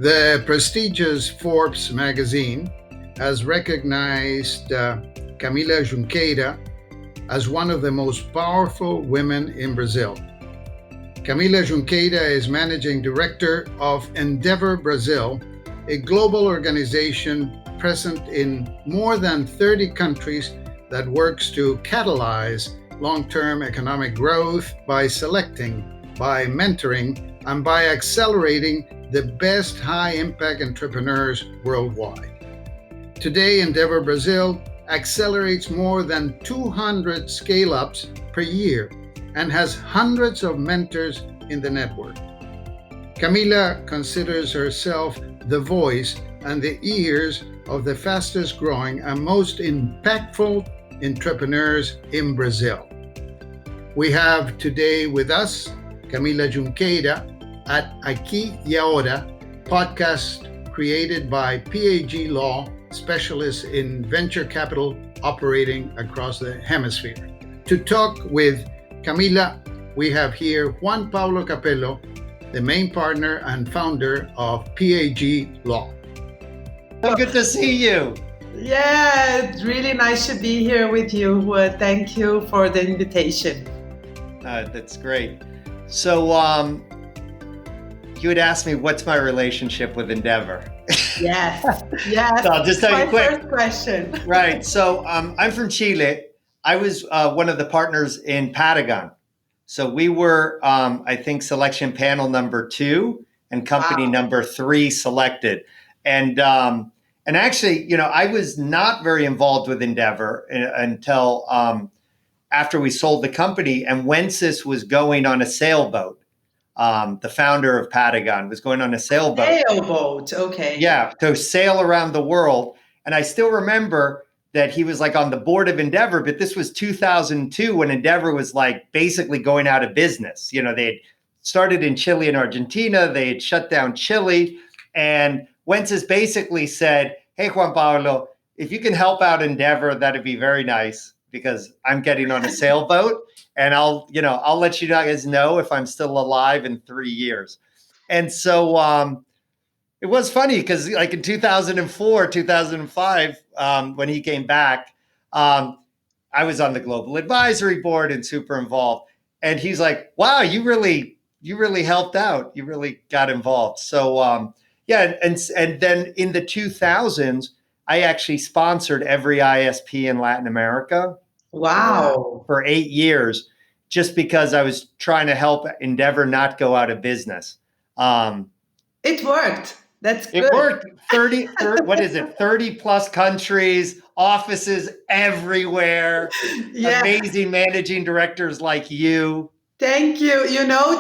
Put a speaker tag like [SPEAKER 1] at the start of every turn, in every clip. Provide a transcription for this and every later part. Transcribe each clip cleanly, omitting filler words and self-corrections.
[SPEAKER 1] The prestigious Forbes magazine has recognized Camilla Junqueira as one of the most powerful women in Brazil. Camilla Junqueira is managing director of Endeavor Brazil, a global organization present in more than 30 countries that works to catalyze long-term economic growth by selecting, by mentoring, and by accelerating the best high-impact entrepreneurs worldwide. Today, Endeavor Brazil accelerates more than 200 scale-ups per year and has hundreds of mentors in the network. Camila considers herself the voice and the ears of the fastest growing and most impactful entrepreneurs in Brazil. We have today with us Camilla Junqueira at Aqui Ahora, podcast created by PAG.law, specialists in venture capital operating across the hemisphere. To talk with Camila, we have here Juan Pablo Cappello, the main partner and founder of PAG.law.
[SPEAKER 2] Good to see you.
[SPEAKER 3] Yeah, it's really nice to be here with you. Thank you for the invitation.
[SPEAKER 2] That's great. So you had asked me what's my relationship with Endeavor.
[SPEAKER 3] Yes.
[SPEAKER 2] So I'll just tell you quick.
[SPEAKER 3] First question.
[SPEAKER 2] Right. So I'm from Chile. I was one of the partners in Patagon. So we were, I think, selection panel number 2 and company number 3 selected. And actually, I was not very involved with Endeavor until after we sold the company, and Wences was going on a sailboat. The founder of Patagon was going on a sailboat.
[SPEAKER 3] Sailboat, okay.
[SPEAKER 2] Yeah, to sail around the world. And I still remember that he was like on the board of Endeavor, but this was 2002 when Endeavor was like basically going out of business. They had started in Chile and Argentina. They had shut down Chile. And Wences basically said, hey, Juan Pablo, if you can help out Endeavor, that'd be very nice because I'm getting on a sailboat and I'll let you guys know if I'm still alive in 3 years. And so it was funny because like in 2004, 2005, when he came back, I was on the global advisory board and super involved. And he's like, wow, you really helped out. You really got involved. So yeah. And then in the 2000s, I actually sponsored every ISP in Latin America.
[SPEAKER 3] Wow.
[SPEAKER 2] For 8 years, just because I was trying to help Endeavor not go out of business.
[SPEAKER 3] It worked. That's good.
[SPEAKER 2] It worked. 30 plus countries, offices everywhere, amazing managing directors like you.
[SPEAKER 3] Thank you.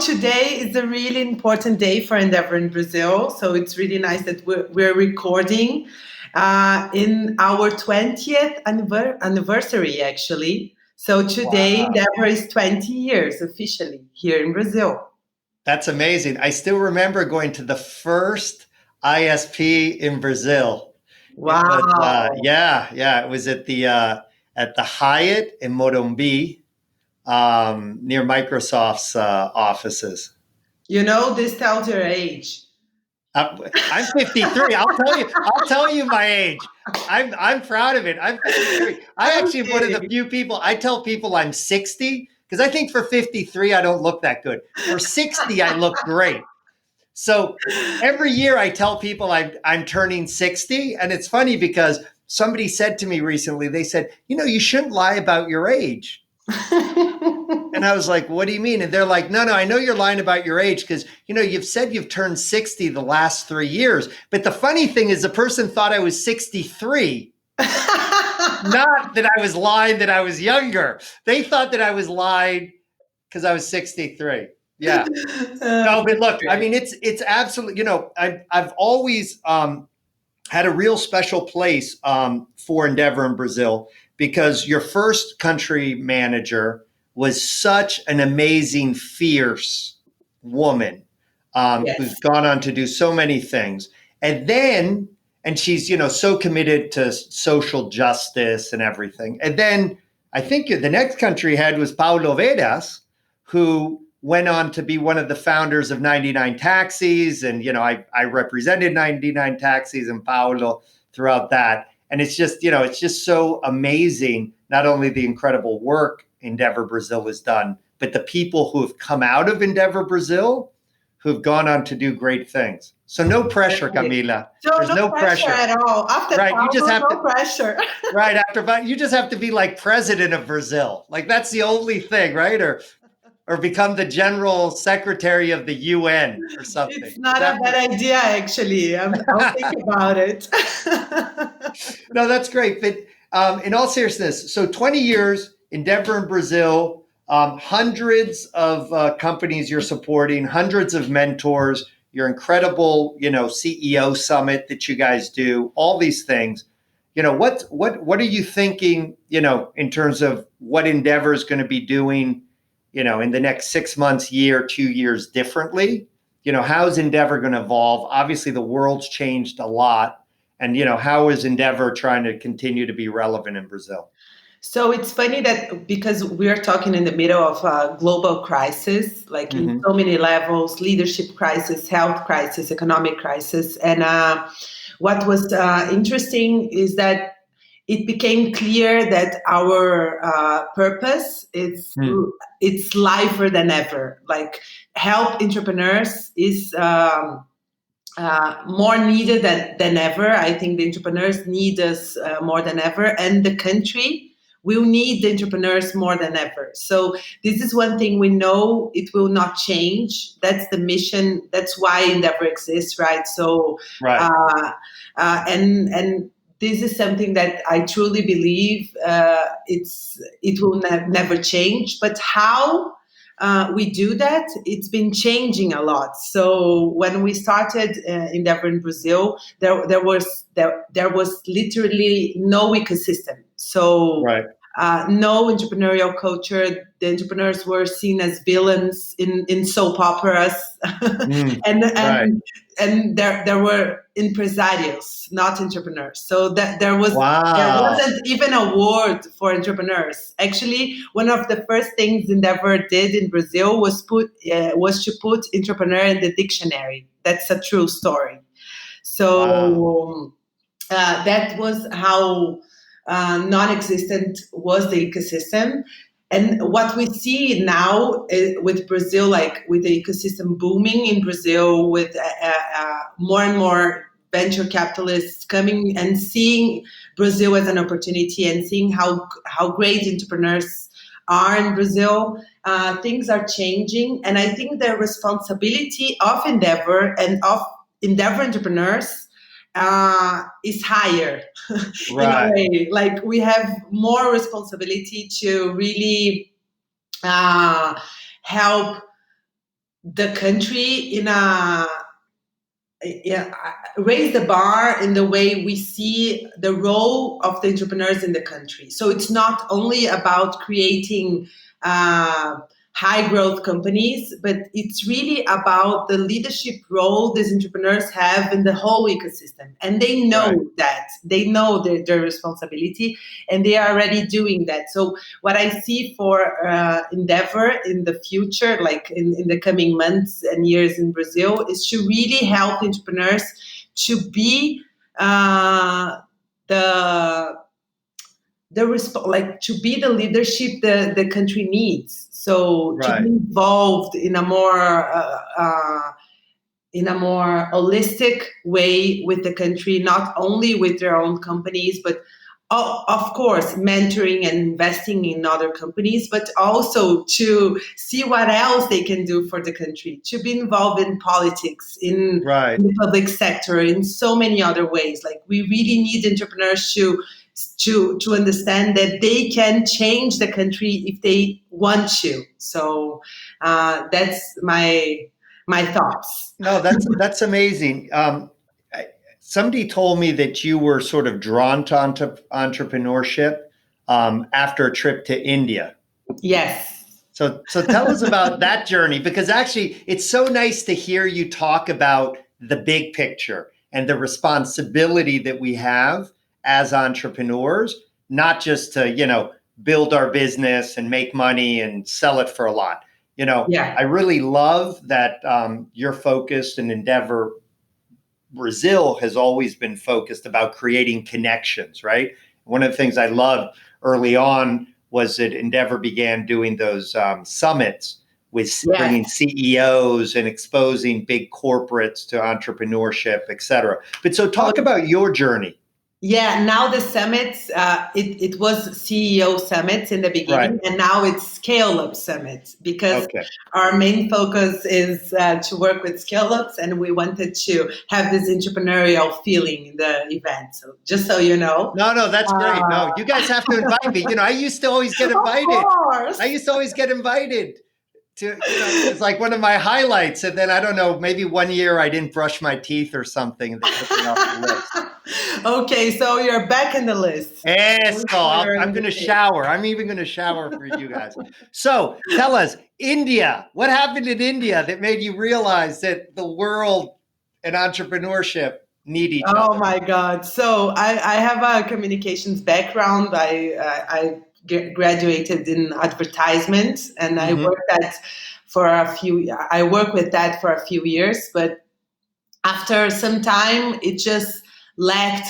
[SPEAKER 3] Today is a really important day for Endeavor in Brazil. So it's really nice that we're recording in our 20th anniversary, actually. So today, Endeavor is 20 years officially here in Brazil.
[SPEAKER 2] That's amazing. I still remember going to the first ISP in Brazil.
[SPEAKER 3] Wow.
[SPEAKER 2] It was at the Hyatt in Morumbi, near Microsoft's offices.
[SPEAKER 3] This tells your age.
[SPEAKER 2] I'm 53. I'll tell you my age. I'm proud of it. I'm 53. I actually am one of the few people. I tell people I'm 60 because I think for 53 I don't look that good. For 60 I look great. So every year I tell people I'm turning 60, and it's funny because somebody said to me recently, they said, you shouldn't lie about your age. And I was like, what do you mean? And they're like, no, I know you're lying about your age because, you've said you've turned 60 the last 3 years. But the funny thing is the person thought I was 63, not that I was lying that I was younger. They thought that I was lying because I was 63. Yeah. No, but look, I mean, it's absolutely, I've always had a real special place for Endeavor in Brazil because your first country manager was such an amazing, fierce woman who's gone on to do so many things. And she's, so committed to social justice and everything. And then I think the next country head was Paulo Vedas, who went on to be one of the founders of 99 Taxis. And, I represented 99 Taxis and Pablo throughout that. And it's just so amazing, not only the incredible work Endeavor Brazil has done, but the people who have come out of Endeavor Brazil who've gone on to do great things. So no pressure, Camila.
[SPEAKER 3] There's no pressure at all. After
[SPEAKER 2] right,
[SPEAKER 3] Pablo,
[SPEAKER 2] you just have
[SPEAKER 3] no pressure.
[SPEAKER 2] right after you just have to be like president of Brazil. Like that's the only thing, right? Or become the general secretary of the UN or something.
[SPEAKER 3] It's not a bad idea, actually. I'll think about it.
[SPEAKER 2] No, that's great. But in all seriousness, so 20 years, Endeavor in Brazil, hundreds of companies you're supporting, hundreds of mentors, your incredible, CEO summit that you guys do, all these things. What are you thinking, in terms of what Endeavor is going to be doing, in the next 6 months, year, 2 years differently? How is Endeavor going to evolve? Obviously, the world's changed a lot. And, how is Endeavor trying to continue to be relevant in Brazil?
[SPEAKER 3] So it's funny that because we're talking in the middle of a global crisis, like in so many levels, leadership crisis, health crisis, economic crisis. And what was interesting is that it became clear that our purpose it's liver than ever. Like help entrepreneurs is more needed than ever. I think the entrepreneurs need us more than ever, and the country will need the entrepreneurs more than ever. So this is one thing we know it will not change. That's the mission. That's why Endeavor exists, right? So,
[SPEAKER 2] right.
[SPEAKER 3] And this is something that I truly believe it will never change. But how we do that, it's been changing a lot. So when we started Endeavor in Brazil, there was literally no ecosystem. So no entrepreneurial culture. The entrepreneurs were seen as villains in soap operas, and there were empresarios, not entrepreneurs. So that there wasn't even a word for entrepreneurs. Actually, one of the first things Endeavor did in Brazil was to put entrepreneur in the dictionary. That's a true story. So that was how non-existent was the ecosystem. And what we see now with Brazil, like with the ecosystem booming in Brazil, with more and more venture capitalists coming and seeing Brazil as an opportunity and seeing how great entrepreneurs are in Brazil, things are changing. And I think the responsibility of Endeavor and of Endeavor entrepreneurs is higher in a way. Like we have more responsibility to really help the country raise the bar in the way we see the role of the entrepreneurs in the country. So it's not only about creating high growth companies, but it's really about the leadership role these entrepreneurs have in the whole ecosystem. And they know that. They know their responsibility, and they are already doing that. So what I see for Endeavor in the future, like in the coming months and years in Brazil, is to really help entrepreneurs to be to be the leadership the country needs. So to be involved in a more holistic way with the country, not only with their own companies, but of course mentoring and investing in other companies, but also to see what else they can do for the country, to be involved in politics, in the public sector, in so many other ways. Like we really need entrepreneurs to understand that they can change the country if they want to. So that's my thoughts.
[SPEAKER 2] No, that's amazing. Somebody told me that you were sort of drawn to entrepreneurship after a trip to India.
[SPEAKER 3] Yes.
[SPEAKER 2] So tell us about that journey, because actually it's so nice to hear you talk about the big picture and the responsibility that we have as entrepreneurs, not just to, build our business and make money and sell it for a lot.
[SPEAKER 3] Yeah.
[SPEAKER 2] I really love that your focused and Endeavor Brazil has always been focused about creating connections, right? One of the things I loved early on was that Endeavor began doing those summits with bringing CEOs and exposing big corporates to entrepreneurship, et cetera. But so talk about your journey.
[SPEAKER 3] Yeah, now the summits, it was CEO summits in the beginning, and now it's scale-up summits, because our main focus is to work with scale-ups, and we wanted to have this entrepreneurial feeling in the event. So just so you know.
[SPEAKER 2] No, that's great. No, you guys have to invite me. I used to always get invited.
[SPEAKER 3] Of course.
[SPEAKER 2] I used to always get invited. It's like one of my highlights, and then I don't know, maybe one year I didn't brush my teeth or something, and they took me off the list.
[SPEAKER 3] Okay, so you're back in the list.
[SPEAKER 2] Yes, I'm going to shower. I'm even going to shower for you guys. So tell us, India. What happened in India that made you realize that the world and entrepreneurship need each other?
[SPEAKER 3] Oh my God! So I have a communications background. I graduated in advertisement, and I worked I worked with that for a few years, but after some time it just lacked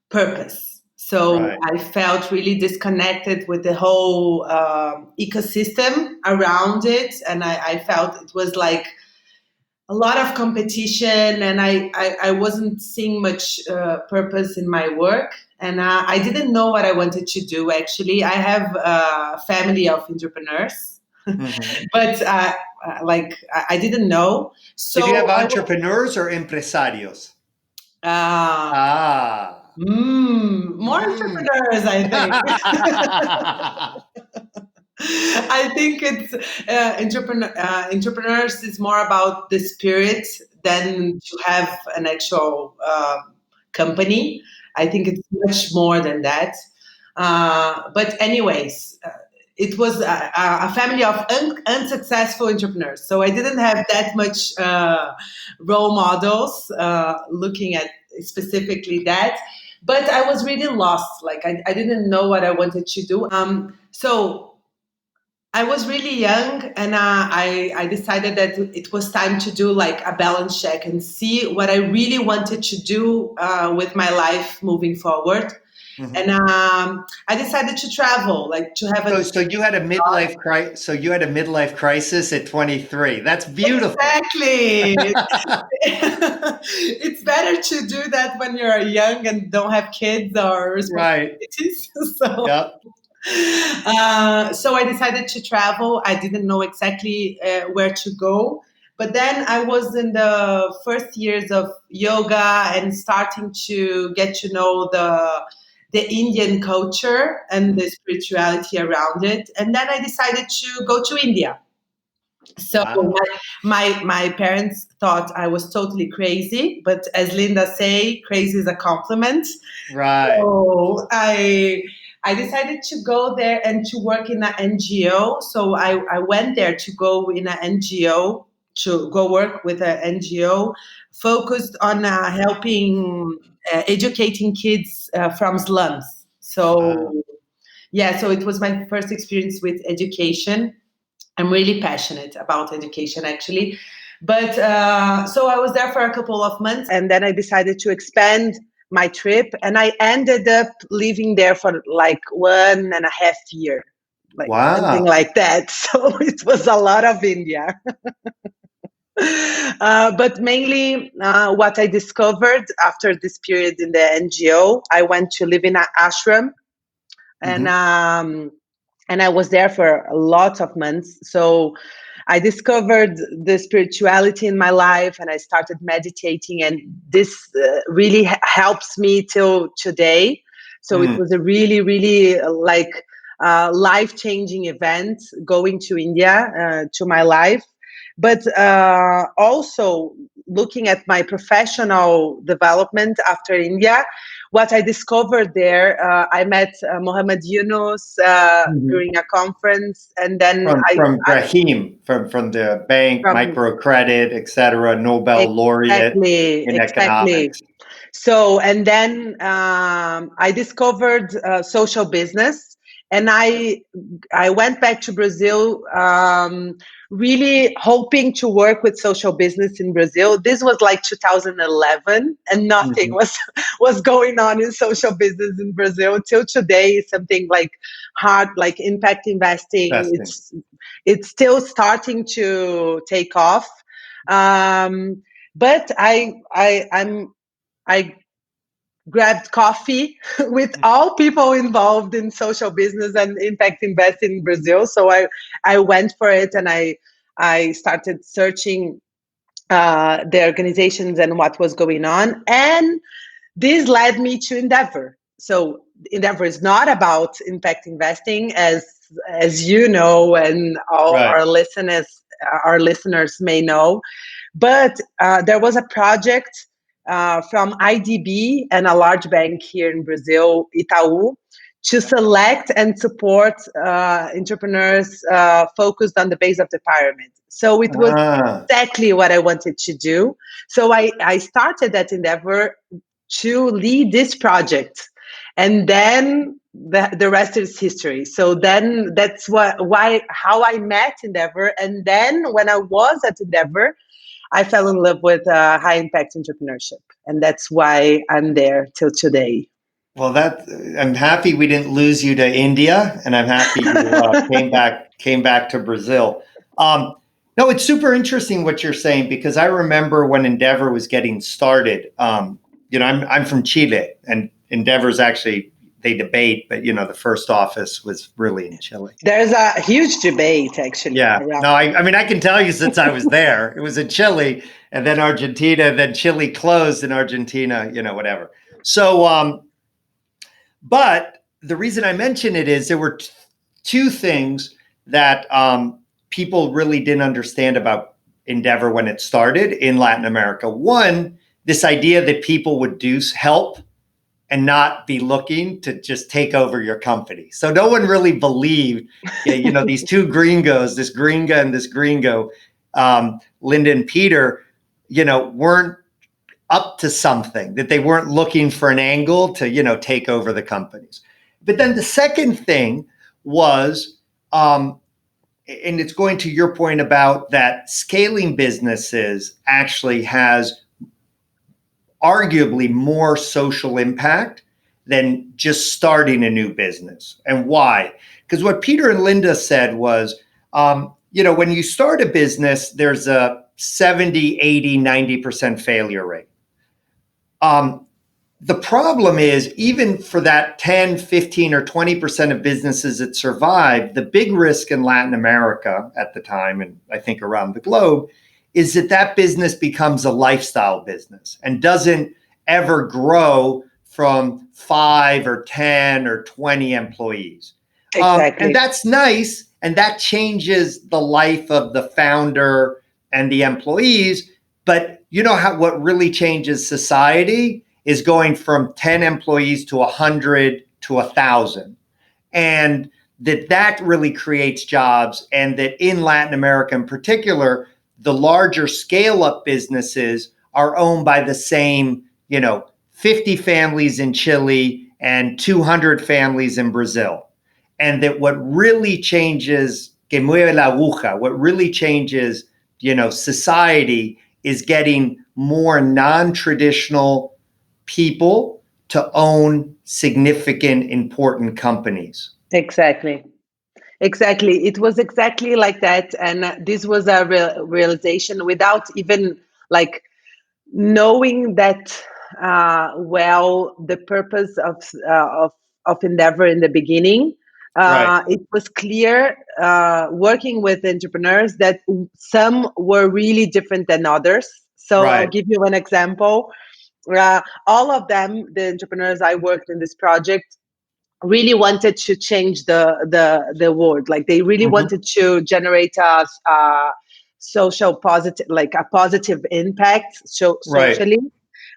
[SPEAKER 3] purpose. So I felt really disconnected with the whole ecosystem around it, and I felt it was like a lot of competition, and I wasn't seeing much purpose in my work. And I didn't know what I wanted to do, actually. I have a family of entrepreneurs, but I didn't know. So
[SPEAKER 2] did you have entrepreneurs or empresarios?
[SPEAKER 3] More entrepreneurs, I think. I think it's entrepreneurs is more about the spirit than to have an actual company. I think it's much more than that. But anyways, it was a family of unsuccessful entrepreneurs. So I didn't have that much role models looking at specifically that. But I was really lost. Like I didn't know what I wanted to do. So I was really young, and I decided that it was time to do like a balance check and see what I really wanted to do with my life moving forward. And I decided to travel, like to have
[SPEAKER 2] So you had a midlife crisis. So you had a midlife crisis at 23. That's beautiful.
[SPEAKER 3] Exactly. It's better to do that when you're young and don't have kids or responsibilities. So I decided to travel. I didn't know exactly where to go. But then I was in the first years of yoga and starting to get to know the Indian culture and the spirituality around it. And then I decided to go to India. So my parents thought I was totally crazy, but as Linda say, crazy is a compliment.
[SPEAKER 2] Right.
[SPEAKER 3] So I decided to go there and to work in an NGO. So I went there to go in an NGO, to go work with an NGO focused on helping educating kids from slums. So so it was my first experience with education. I'm really passionate about education, actually. But so I was there for a couple of months, and then I decided to expand my trip, and I ended up living there for like 1.5 years, like something like that. So it was a lot of India. But mainly what I discovered after this period in the NGO, I went to live in an ashram, and I was there for a lot of months. So I discovered the spirituality in my life, and I started meditating, and this really helps me till today. So it was a really, really life-changing event going to India, to my life. But also looking at my professional development after India, what I discovered there, I met Mohammed Yunus during a conference, and then
[SPEAKER 2] from Brahim, from the bank, microcredit, etc., Nobel laureate in economics.
[SPEAKER 3] So, and then I discovered social business, and I went back to Brazil, really hoping to work with social business in Brazil. This was like 2011, and nothing was going on in social business in Brazil till today. Something like hard, like impact investing. It's still starting to take off, but I grabbed coffee with all people involved in social business and impact investing in Brazil. So I went for it, and I started searching the organizations and what was going on. And this led me to Endeavor. So Endeavor is not about impact investing, as you know, and all our listeners may know. But there was a project from IDB and a large bank here in Brazil, Itaú, to select and support entrepreneurs focused on the base of the pyramid. So it was exactly what I wanted to do. So I started at Endeavor to lead this project. And then the rest is history. So then that's how I met Endeavor. And then when I was at Endeavor, I fell in love with high impact entrepreneurship, and that's why I'm there till today.
[SPEAKER 2] Well, I'm happy we didn't lose you to India, and I'm happy you came back to Brazil. No, it's super interesting what you're saying, because I remember when Endeavor was getting started. I'm from Chile, and Endeavor's actually, they debate, but the first office was really in Chile.
[SPEAKER 3] There's a huge debate, actually.
[SPEAKER 2] Yeah. No, I mean, I can tell you since I was there, it was in Chile, and then Argentina, then Chile closed, and Argentina, whatever. So, but the reason I mention it is there were two things that people really didn't understand about Endeavor when it started in Latin America. One, this idea that people would help and not be looking to just take over your company. So no one really believed, these two gringos, this gringa and this gringo, Linda and Peter, weren't up to something, that they weren't looking for an angle to, take over the companies. But then the second thing was, and it's going to your point about that scaling businesses actually has arguably more social impact than just starting a new business. And why? Because what Peter and Linda said was, when you start a business, there's a 70, 80, 90% failure rate. The problem is, even for that 10, 15, or 20% of businesses that survive, the big risk in Latin America at the time, and I think around the globe, is that business becomes a lifestyle business and doesn't ever grow from 5 or 10 or 20 employees.
[SPEAKER 3] Exactly.
[SPEAKER 2] And that's nice. And that changes the life of the founder and the employees. But what really changes society is going from 10 employees to 100 to 1,000. And that really creates jobs. And that in Latin America in particular, the larger scale-up businesses are owned by the same, 50 families in Chile and 200 families in Brazil. And that what really changes, que mueve la aguja, what really changes, society is getting more non-traditional people to own significant, important companies.
[SPEAKER 3] Exactly. It was exactly like that. And this was a realization without even knowing that the purpose of Endeavor in the beginning. It was clear working with entrepreneurs that some were really different than others. So I'll give you an example. All of them, the entrepreneurs I worked in this project, really wanted to change the world. They really wanted to generate a social positive, a positive impact socially.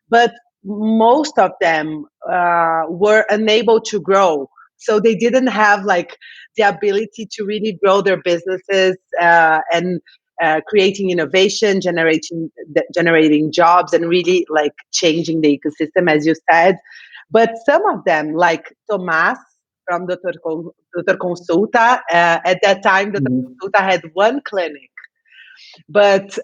[SPEAKER 3] But most of them were unable to grow. So they didn't have the ability to really grow their businesses and creating innovation, generating jobs, and really changing the ecosystem, as you said. But some of them, like Tomás from Dr. Dr. Consulta. At that time, Dr. Consulta had one clinic, but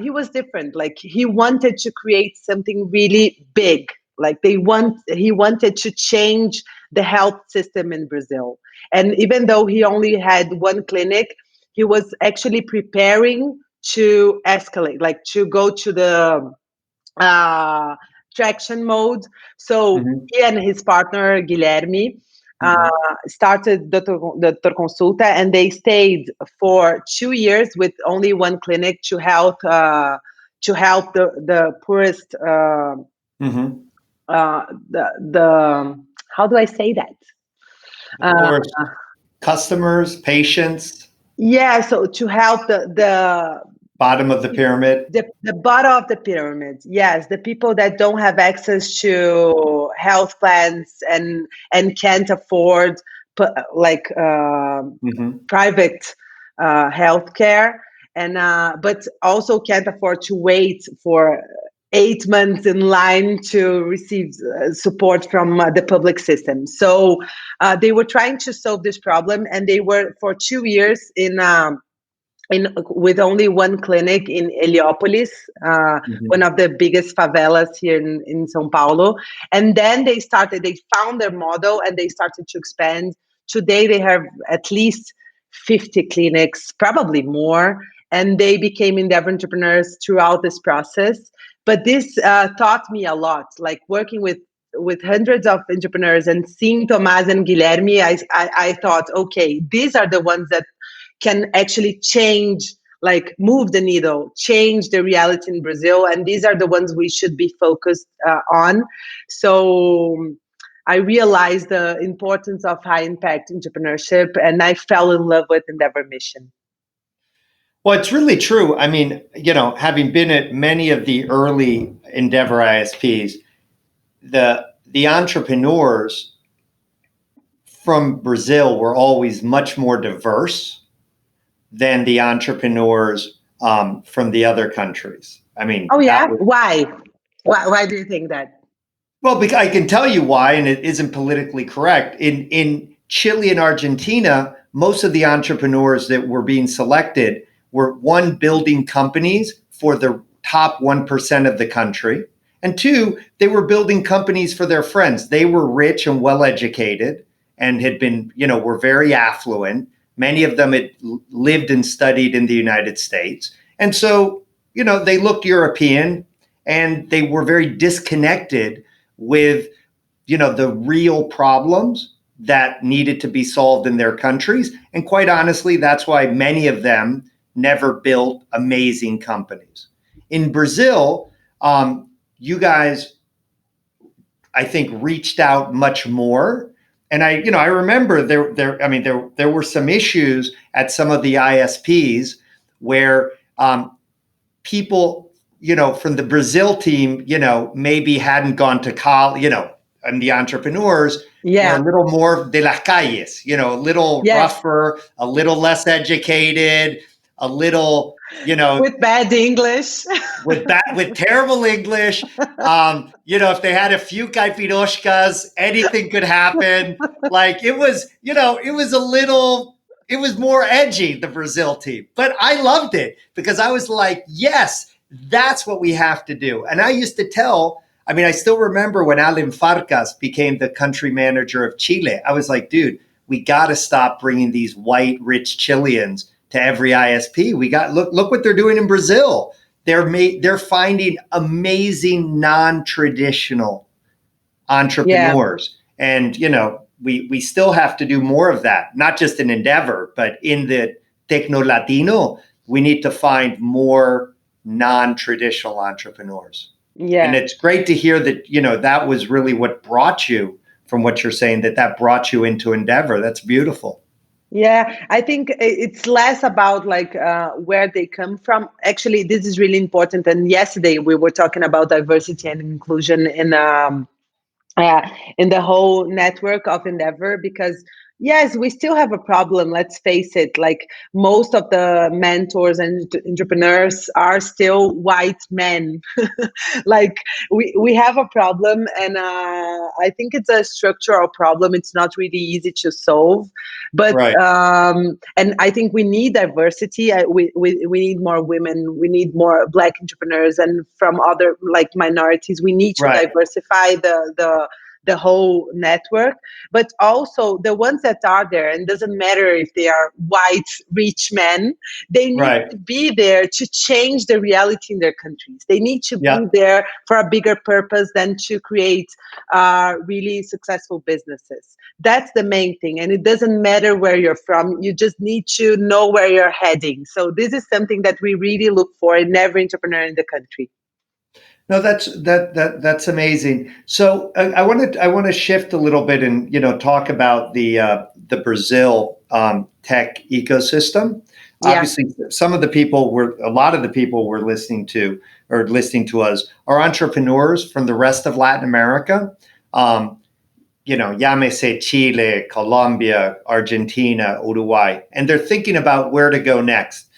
[SPEAKER 3] he was different. Like he wanted to create something really big. Like he wanted to change the health system in Brazil. And even though he only had one clinic, he was actually preparing to escalate, like to go to the traction mode. So he and his partner Guilherme started Dr. Consulta, and they stayed for 2 years with only one clinic to help the poorest. The how do I say that?
[SPEAKER 2] Customers, patients.
[SPEAKER 3] Yeah, so to help the
[SPEAKER 2] bottom of the pyramid.
[SPEAKER 3] The bottom of the pyramid. Yes, the people that don't have access to health plans and can't afford private health care, and but also can't afford to wait for 8 months in line to receive support from the public system. So they were trying to solve this problem, and they were for 2 years with only one clinic in Heliópolis, one of the biggest favelas here in São Paulo. And then they found their model, and they started to expand. Today they have at least 50 clinics, probably more, and they became Endeavor entrepreneurs throughout this process. But this taught me a lot, like working with hundreds of entrepreneurs and seeing Tomás and Guilherme, I thought, okay, these are the ones that can actually change, like move the needle, change the reality in Brazil. And these are the ones we should be focused on. So I realized the importance of high impact entrepreneurship, and I fell in love with Endeavor Mission.
[SPEAKER 2] Well, it's really true. I mean, having been at many of the early Endeavor ISPs, the entrepreneurs from Brazil were always much more diverse than the entrepreneurs from the other countries. I mean,
[SPEAKER 3] why? Why do you think that?
[SPEAKER 2] Well, because I can tell you why, and it isn't politically correct. In Chile and Argentina, most of the entrepreneurs that were being selected were, one, building companies for the top 1% of the country, and two, they were building companies for their friends. They were rich and well-educated and had been, were very affluent. Many of them had lived and studied in the United States. And so, they looked European, and they were very disconnected with, the real problems that needed to be solved in their countries. And quite honestly, that's why many of them never built amazing companies. In Brazil, you guys, I think, reached out much more. And I remember there were some issues at some of the ISPs where people, from the Brazil team, maybe hadn't gone to college, and the entrepreneurs were a little more de las calles, a little rougher, a little less educated, a little,
[SPEAKER 3] with bad English,
[SPEAKER 2] with terrible English. If they had a few caipiroshkas, anything could happen. Like it was more edgy, the Brazil team, but I loved it because I was like, yes, that's what we have to do. And I used to I still remember when Alan Farcas became the country manager of Chile. I was like, dude, we got to stop bringing these white, rich Chileans to every ISP. Look what they're doing in Brazil. They're finding amazing non-traditional entrepreneurs. And, we still have to do more of that, not just in Endeavor, but in the TecnoLatino, we need to find more non-traditional entrepreneurs. Yeah. And it's great to hear that, that was really what brought you, from what you're saying, that brought you into Endeavor. That's beautiful.
[SPEAKER 3] Yeah, I think it's less about where they come from. Actually, this is really important. And yesterday we were talking about diversity and inclusion in the whole network of Endeavor, because Yes, we still have a problem. Let's face it. Like most of the mentors and entrepreneurs are still white men. Like we have a problem, and I think it's a structural problem. It's not really easy to solve, but
[SPEAKER 2] Right.
[SPEAKER 3] and I think we need diversity. We need more women. We need more Black entrepreneurs, and from other like minorities. We need to
[SPEAKER 2] Right.
[SPEAKER 3] diversify the whole network, but also the ones that are there, and doesn't matter if they are white rich men, they need
[SPEAKER 2] Right.
[SPEAKER 3] to be there to change the reality in their countries. They need to
[SPEAKER 2] Yeah.
[SPEAKER 3] be there for a bigger purpose than to create really successful businesses. That's the main thing, and it doesn't matter where you're from. You just need to know where you're heading. So this is something that we really look for in every entrepreneur in the country.
[SPEAKER 2] No, that's amazing. So I want to shift a little bit and talk about the Brazil tech ecosystem.
[SPEAKER 3] Yeah.
[SPEAKER 2] Obviously, a lot of the people we're listening to us are entrepreneurs from the rest of Latin America. Llámese Chile, Colombia, Argentina, Uruguay, and they're thinking about where to go next.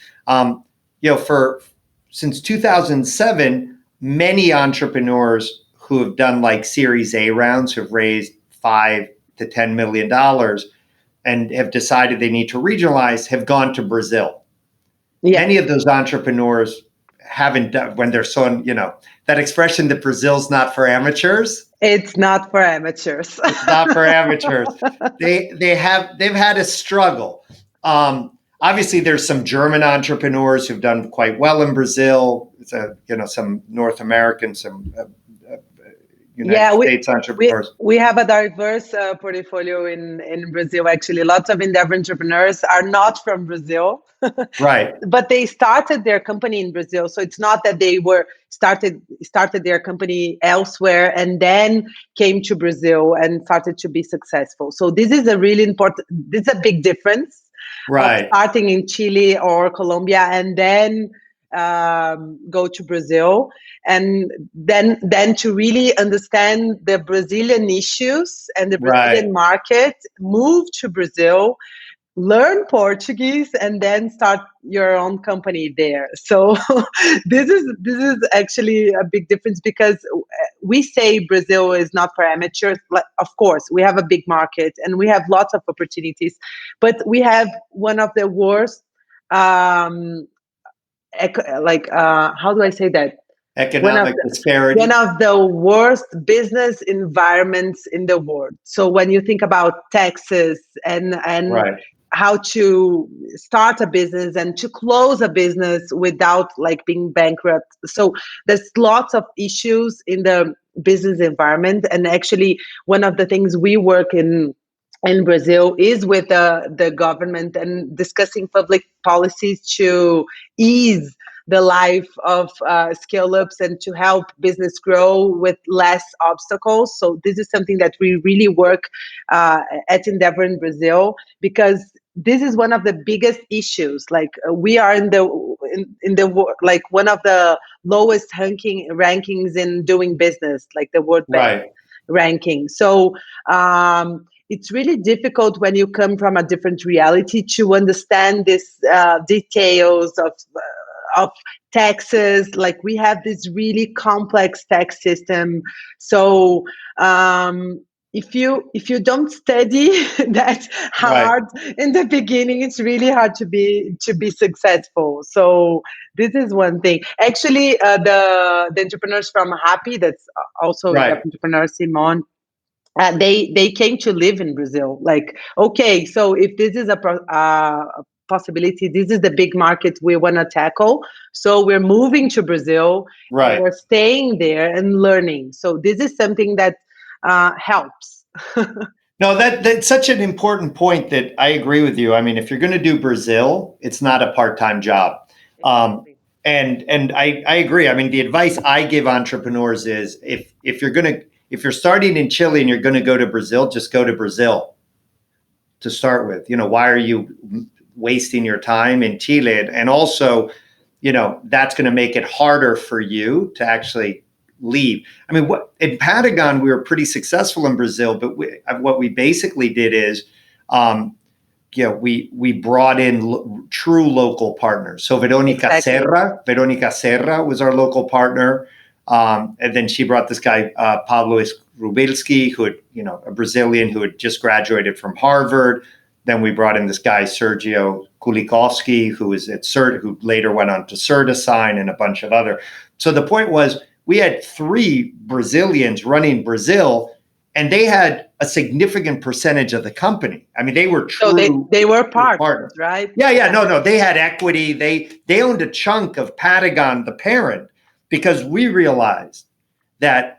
[SPEAKER 2] Since 2007. Many entrepreneurs who have done like Series A rounds have raised $5 to $10 million and have decided they need to regionalize, have gone to Brazil.
[SPEAKER 3] Yeah.
[SPEAKER 2] Many of those entrepreneurs haven't done, when they're so, that expression that Brazil's not for amateurs.
[SPEAKER 3] It's not for amateurs.
[SPEAKER 2] It's not for amateurs. They've had a struggle. Obviously, there's some German entrepreneurs who've done quite well in Brazil. Some North American, some United States entrepreneurs.
[SPEAKER 3] We have a diverse portfolio in Brazil. Actually, lots of endeavor entrepreneurs are not from Brazil,
[SPEAKER 2] Right?
[SPEAKER 3] But they started their company in Brazil. So it's not that they were started their company elsewhere and then came to Brazil and started to be successful. So this is a really important. This is a big difference.
[SPEAKER 2] Right.
[SPEAKER 3] Starting in Chile or Colombia and then go to Brazil, and then to really understand the Brazilian issues and the Brazilian market, move to Brazil, learn Portuguese, and then start your own company there. So this is actually a big difference, because we say Brazil is not for amateurs. Of course, we have a big market and we have lots of opportunities, but we have one of the worst how do I say that?
[SPEAKER 2] Economic disparity.
[SPEAKER 3] One of the worst business environments in the world. So when you think about taxes and how to start a business and to close a business without being bankrupt. So there's lots of issues in the business environment. And actually, one of the things we work in Brazil is with the government and discussing public policies to ease the life of scale-ups and to help business grow with less obstacles. So this is something that we really work at Endeavor in Brazil, because this is one of the biggest issues. We are in the one of the lowest rankings in doing business, like the World Bank ranking. So it's really difficult when you come from a different reality to understand these details of taxes. We have this really complex tax system. So if you don't study that hard in the beginning, it's really hard to be successful. So this is one thing. Actually, the entrepreneurs from Happy, that's also entrepreneur Simon, they came to live in Brazil. Okay, so if this is a possibility, this is the big market we want to tackle. So we're moving to Brazil, and we're staying there and learning. So this is something that helps.
[SPEAKER 2] No, that's such an important point that I agree with you. I mean, if you're going to do Brazil, it's not a part-time job. And I agree. I mean, the advice I give entrepreneurs is if you're starting in Chile and you're going to go to Brazil, just go to Brazil to start with. Why are you wasting your time in Chile? And also, that's going to make it harder for you to actually leave. I mean, in Patagon, we were pretty successful in Brazil, but what we basically did is we brought in true local partners. So Veronica Serra was our local partner. And then she brought this guy, Pablo Rubilski, who had, a Brazilian who had just graduated from Harvard. Then we brought in this guy, Sergio Kulikovsky, who was at CERT, who later went on to CertaSign and a bunch of other. So the point was, we had 3 Brazilians running Brazil, and they had a significant percentage of the company. I mean, they were true.
[SPEAKER 3] So they were partners, right?
[SPEAKER 2] Yeah. No. They had equity. They owned a chunk of Patagon, the parent, because we realized that,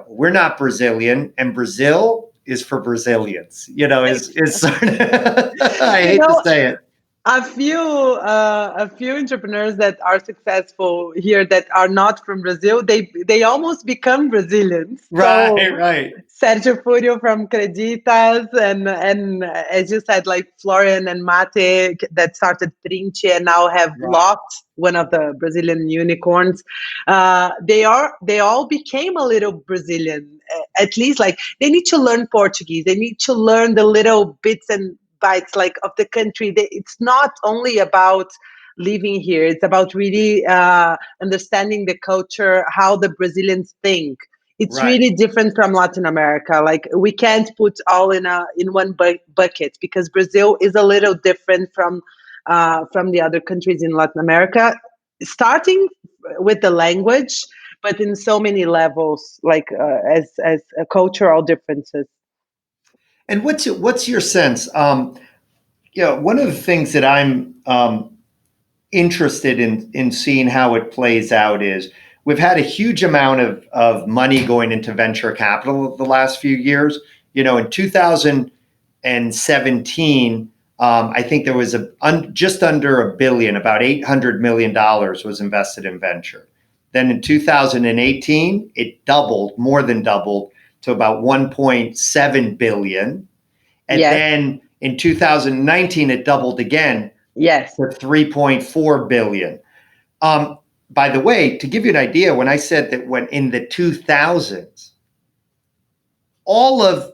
[SPEAKER 2] we're not Brazilian, and Brazil is for Brazilians. Is sort of, I hate to say it.
[SPEAKER 3] A few entrepreneurs that are successful here that are not from Brazil, they almost become Brazilians.
[SPEAKER 2] Right.
[SPEAKER 3] Sergio Furio from Creditas, and as you said, like Florian and Mate that started Trinche and now have Locked, one of the Brazilian unicorns. They all became a little Brazilian, at least. Like, they need to learn Portuguese. They need to learn the little bits and bites like of the country. It's not only about living here. It's about really understanding the culture, how the Brazilians think. It's really different from Latin America. Like, we can't put all in one bucket, because Brazil is a little different from the other countries in Latin America, starting with the language, but in so many levels, like as cultural differences.
[SPEAKER 2] And what's your sense? One of the things that I'm interested in seeing how it plays out is, we've had a huge amount of money going into venture capital the last few years. In 2017, I think there was just under $1 billion, about $800 million was invested in venture. Then in 2018, it more than doubled to about 1.7 billion. And then in 2019, it doubled again to 3.4 billion. By the way, to give you an idea, when I said that when in the 2000s, all of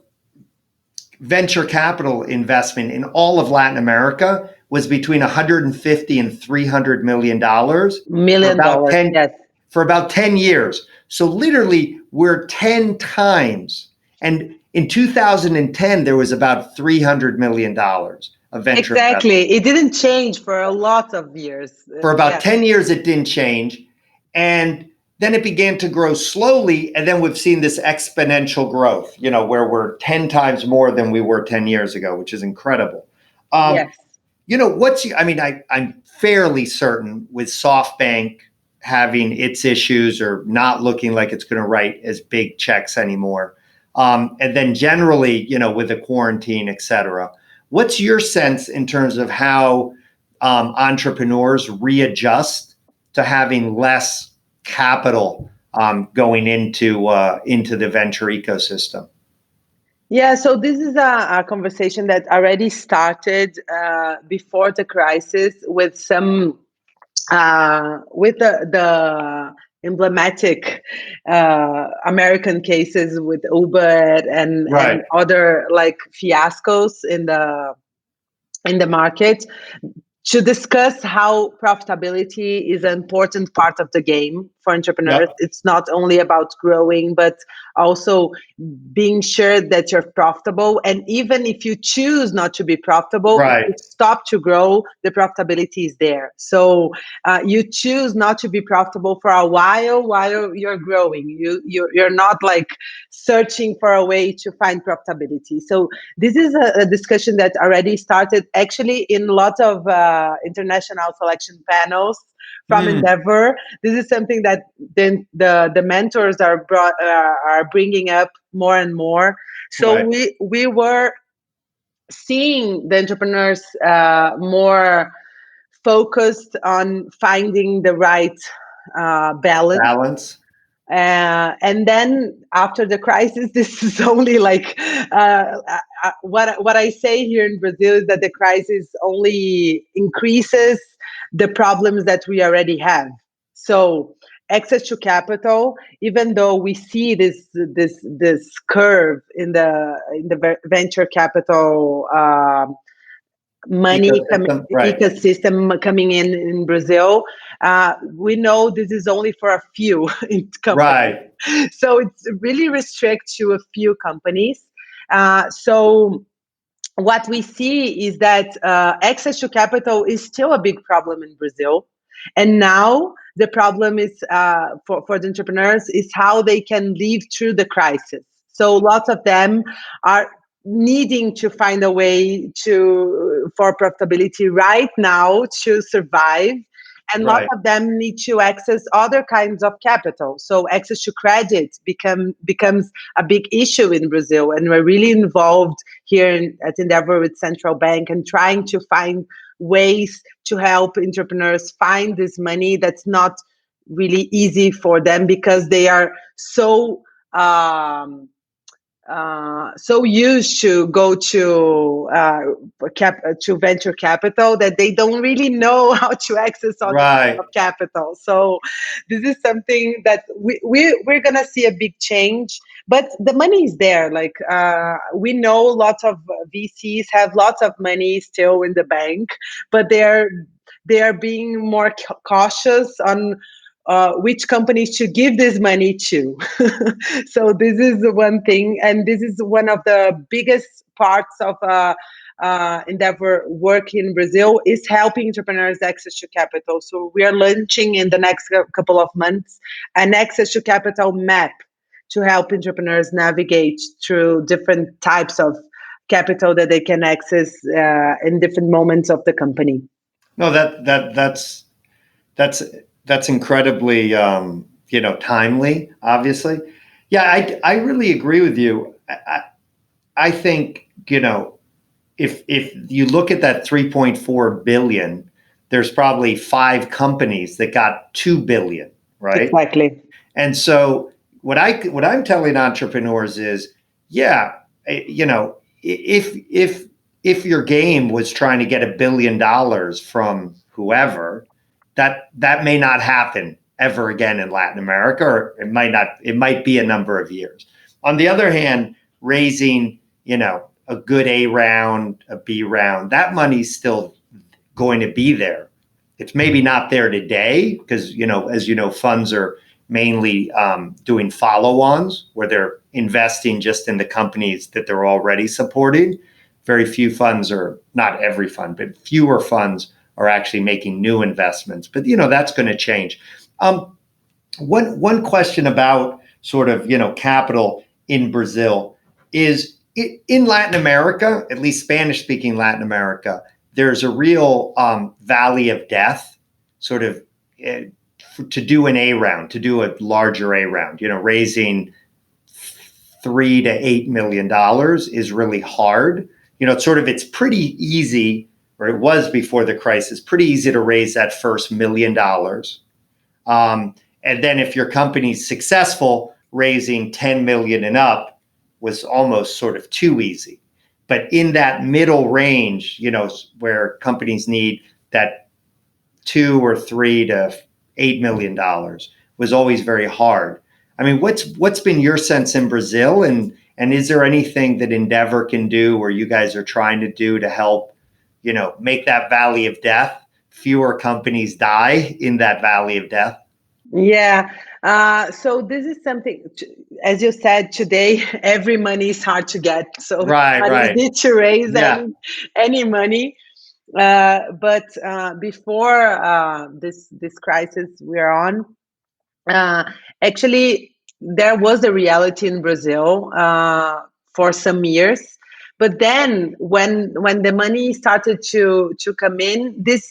[SPEAKER 2] venture capital investment in all of Latin America was between 150 and $300 million. For about 10 years. So literally, we're 10 times. And in 2010, there was about $300 million of venture investment.
[SPEAKER 3] It didn't change for a lot of years.
[SPEAKER 2] For about 10 years, it didn't change. And then it began to grow slowly. And then we've seen this exponential growth, where we're 10 times more than we were 10 years ago, which is incredible. I'm fairly certain with SoftBank having its issues or not looking like it's going to write as big checks anymore. And then generally, with the quarantine, et cetera. What's your sense in terms of how entrepreneurs readjust to having less capital going into the venture ecosystem?
[SPEAKER 3] Yeah, so this is a conversation that already started before the crisis with some with the emblematic American cases with Uber and other like fiascos in the market, to discuss how profitability is an important part of the game for entrepreneurs. It's not only about growing, but also being sure that you're profitable. And even if you choose not to be profitable, if you stop to grow, the profitability is there. So you choose not to be profitable for a while you're growing. You're not like searching for a way to find profitability. So this is a discussion that already started actually in lots of international selection panels from Endeavor. This is something that then the mentors are bringing up more and more. So we were seeing the entrepreneurs more focused on finding the right balance. And then after the crisis, this is only like what I say here in Brazil is that the crisis only increases the problems that we already have. So access to capital, even though we see this curve in the venture capital money
[SPEAKER 2] right.
[SPEAKER 3] ecosystem coming in Brazil, we know this is only for a few companies.
[SPEAKER 2] Right.
[SPEAKER 3] So it's really restricted to a few companies. So what we see is that access to capital is still a big problem in Brazil. And now the problem is for the entrepreneurs is how they can live through the crisis. So lots of them are needing to find a way for profitability right now to survive. And lots of them need to access other kinds of capital. So access to credit becomes a big issue in Brazil. And we're really involved here at Endeavor with Central Bank and trying to find ways to help entrepreneurs find this money that's not really easy for them because they are so used to go to venture capital that they don't really know how to access other kinds of capital. So this is something that we're gonna see a big change. But the money is there. Like we know lots of VCs have lots of money still in the bank, but they are being more cautious on which companies to give this money to. So this is one thing, and this is one of the biggest parts of Endeavor work in Brazil is helping entrepreneurs access to capital. So we are launching in the next couple of months an access to capital map to help entrepreneurs navigate through different types of capital that they can access in different moments of the company.
[SPEAKER 2] No, that's incredibly timely, obviously. Yeah, I really agree with you. I think, if you look at that 3.4 billion, there's probably 5 companies that got 2 billion, right?
[SPEAKER 3] Exactly.
[SPEAKER 2] And so what I'm telling entrepreneurs is, if your game was trying to get $1 billion from whoever, that may not happen ever again in Latin America, or it might be a number of years. On the other hand, raising, a good A round, a B round, that money's still going to be there. It's maybe not there today because, as you know, funds are mainly doing follow-ons where they're investing just in the companies that they're already supporting. Very few funds, or not every fund, but fewer funds are actually making new investments. But, that's going to change. One question about sort of, capital in Brazil is in Latin America, at least Spanish-speaking Latin America, there's a real valley of death, sort of to do an A round, to do a larger A round, raising $3 to $8 million is really hard. It's pretty easy, or it was before the crisis, pretty easy to raise that first $1 million. And then if your company's successful, raising 10 million and up was almost sort of too easy. But in that middle range, where companies need that $2 or $3 to $8 million was always very hard. I mean, what's been your sense in Brazil, and is there anything that Endeavor can do, or you guys are trying to do to help, make that valley of death, fewer companies die in that valley of death?
[SPEAKER 3] Yeah. So this is something, as you said, today, every money is hard to get. So
[SPEAKER 2] right.
[SPEAKER 3] Need to raise any money. But before this crisis we're on, actually, there was a reality in Brazil for some years. But then, when the money started to come in, this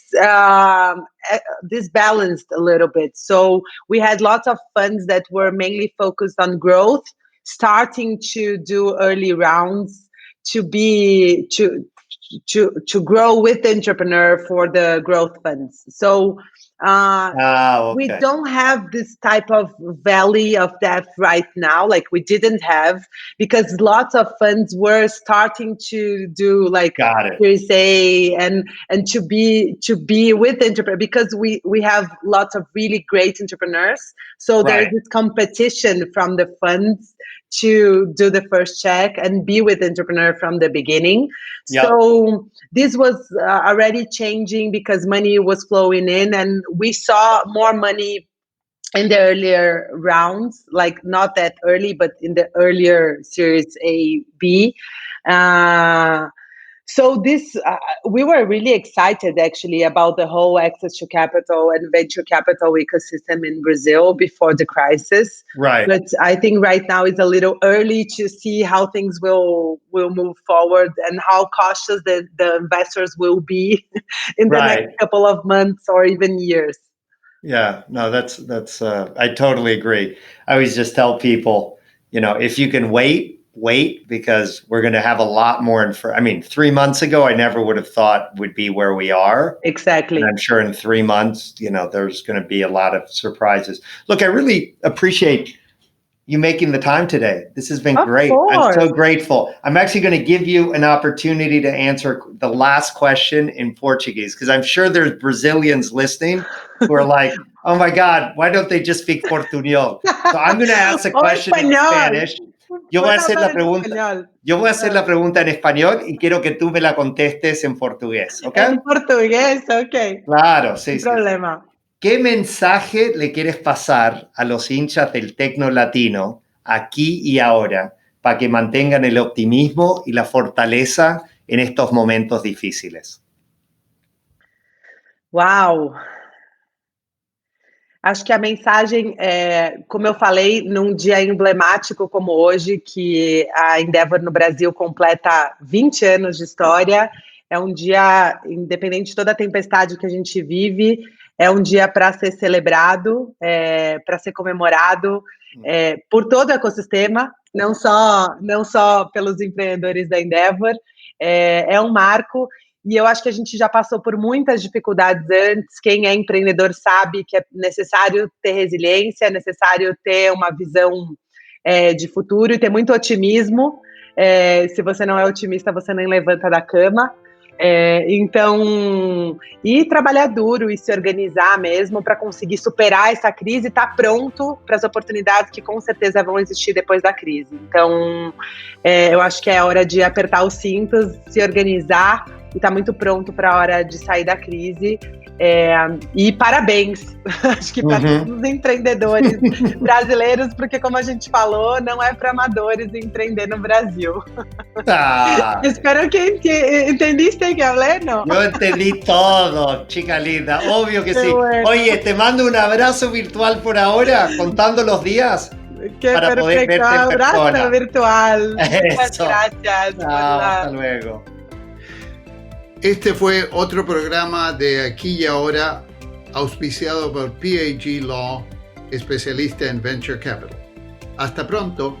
[SPEAKER 3] balanced a little bit. So we had lots of funds that were mainly focused on growth, starting to do early rounds to grow with the entrepreneur for the growth funds. So We
[SPEAKER 2] Okay.
[SPEAKER 3] don't have this type of valley of death right now, like we didn't have, because lots of funds were starting to do like
[SPEAKER 2] Got it.
[SPEAKER 3] Series A and to be with entrepreneurs, because we have lots of really great entrepreneurs. So there's
[SPEAKER 2] Right.
[SPEAKER 3] this competition from the funds to do the first check and be with entrepreneur from the beginning.
[SPEAKER 2] Yep.
[SPEAKER 3] So this was already changing because money was flowing in, and we saw more money in the earlier rounds, like not that early, but in the earlier Series A, B. So this, we were really excited actually about the whole access to capital and venture capital ecosystem in Brazil before the crisis.
[SPEAKER 2] Right.
[SPEAKER 3] But I think right now it's a little early to see how things will move forward and how cautious the investors will be in the
[SPEAKER 2] Right.
[SPEAKER 3] next couple of months or even years.
[SPEAKER 2] Yeah, no, that's I totally agree. I always just tell people, if you can wait, because we're going to have a lot more. 3 months ago, I never would have thought would be where we are.
[SPEAKER 3] Exactly.
[SPEAKER 2] And I'm sure in 3 months, there's going to be a lot of surprises. Look, I really appreciate you making the time today. This has been great. I'm so grateful. I'm actually going to give you an opportunity to answer the last question in Portuguese, because I'm sure there's Brazilians listening who are like, oh my God, why don't they just speak Portuñol? So I'm going to ask a question in Spanish. Yo voy a hacer la pregunta en español y quiero que tú me la contestes en portugués, ¿ok?
[SPEAKER 3] En portugués, ok.
[SPEAKER 2] Claro, sí,
[SPEAKER 3] Sin problema.
[SPEAKER 2] ¿Qué mensaje le quieres pasar a los hinchas del TecnoLatino aquí y ahora para que mantengan el optimismo y la fortaleza en estos momentos difíciles?
[SPEAKER 3] Uau! Acho que a mensagem é, como eu falei, num dia emblemático como hoje, que a Endeavor no Brasil completa 20 anos de história, é um dia, independente de toda a tempestade que a gente vive, é um dia para ser celebrado, para ser comemorado por todo o ecossistema, não só pelos empreendedores da Endeavor. É um marco. E eu acho que a gente já passou por muitas dificuldades antes. Quem é empreendedor sabe que é necessário ter resiliência, é necessário ter uma visão de futuro e ter muito otimismo. Se você não é otimista, você nem levanta da cama. Então, e trabalhar duro e se organizar mesmo para conseguir superar essa crise e estar pronto para as oportunidades que com certeza vão existir depois da crise. Então, eu acho que é hora de apertar os cintos, se organizar e está muito pronto para a hora de sair da crise. E parabéns, acho que para todos os empreendedores brasileiros, porque como a gente falou, não é para amadores empreender no Brasil. Espero que entendiste que hablé, ¿no?
[SPEAKER 2] Yo entendí todo, chica linda, obvio que sí.
[SPEAKER 3] Bueno.
[SPEAKER 2] Oye, te mando un abrazo virtual por ahora, contando los días.
[SPEAKER 3] Qué
[SPEAKER 2] para
[SPEAKER 3] perfecto,
[SPEAKER 2] poder verte en
[SPEAKER 3] abrazo
[SPEAKER 2] persona.
[SPEAKER 3] Virtual. Muchas
[SPEAKER 2] Eso.
[SPEAKER 3] gracias.
[SPEAKER 2] Hasta luego.
[SPEAKER 1] Este fue otro programa de Aquí y Ahora, auspiciado por PAG.law, especialista en Venture Capital. Hasta pronto.